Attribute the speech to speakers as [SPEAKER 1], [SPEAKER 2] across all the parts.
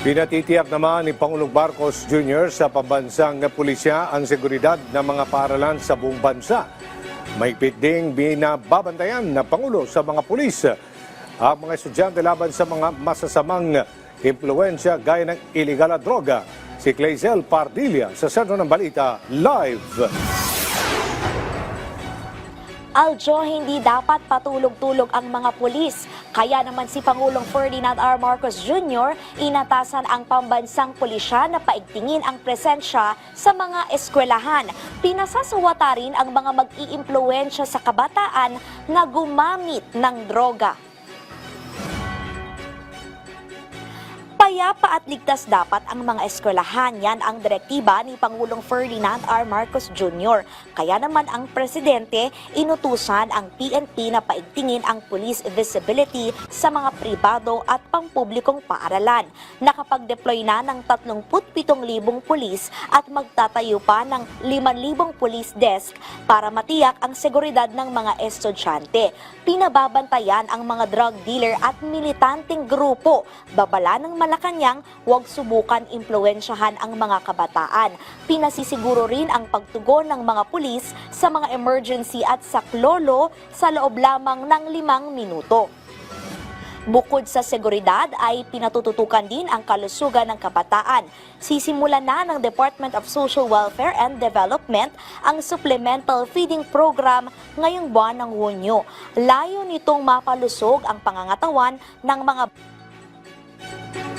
[SPEAKER 1] Pinatitiyak naman ni Pangulong Marcos Jr. sa pambansang pulisya ang seguridad ng mga paaralan sa buong bansa. Mahigpit ding binababantayan ng Pangulo sa mga pulis ang mga estudyante laban sa mga masasamang impluensya gaya ng iligal na droga. Si Clazel Pardilla sa Sentro ng Balita Live.
[SPEAKER 2] Aljo, hindi dapat patulog-tulog ang mga pulis. Kaya naman si Pangulong Ferdinand R. Marcos Jr. inatasan ang pambansang pulisya na paigtingin ang presensya sa mga eskwelahan. Pinasasawata rin ang mga mag-iimpluwensya sa kabataan na gumamit ng droga. Payapa at ligtas dapat ang mga eskwelahan. Yan ang direktiba ni Pangulong Ferdinand R. Marcos Jr. Kaya naman ang presidente inutusan ang PNP na paigtingin ang police visibility sa mga pribado at pampublikong paaralan. Nakapag-deploy na ng 37,000 pulis at magtatayo pa ng 5,000 police desk para matiyak ang seguridad ng mga estudyante. Pinababantayan ang mga drug dealer at militanteng grupo. Babala ng Malacanang, huwag subukan impluwensyahan ang mga kabataan. Pinasisiguro rin ang pagtugon ng mga pulis sa mga emergency at saklolo sa loob lamang ng 5 minuto. Bukod sa seguridad ay pinatututukan din ang kalusugan ng kabataan. Sisimulan na ng Department of Social Welfare and Development ang Supplemental Feeding Program ngayong buwan ng Hunyo. Layo nitong mapalusog ang pangangatawan ng mga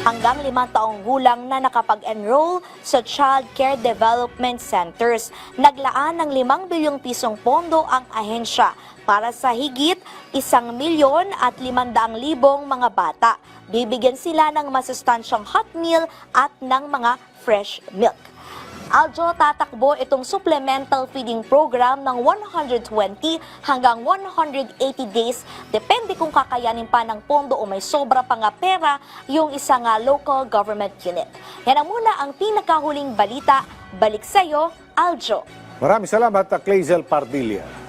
[SPEAKER 2] hanggang 5 taong gulang na nakapag-enroll sa Child Care Development Centers. Naglaan ng 5 bilyong pisong pondo ang ahensya para sa higit 1,500,000 mga bata. Bibigyan sila ng masustansyang hot meal at ng mga fresh milk. Aljo, tatakbo itong supplemental feeding program ng 120 hanggang 180 days. Depende kung kakayanin pa ng pondo o may sobra pa nga pera yung isang local government unit. Yan ang muna ang pinakahuling balita. Balik sa'yo, Aljo.
[SPEAKER 1] Maraming salamat, Clazel Pardilla.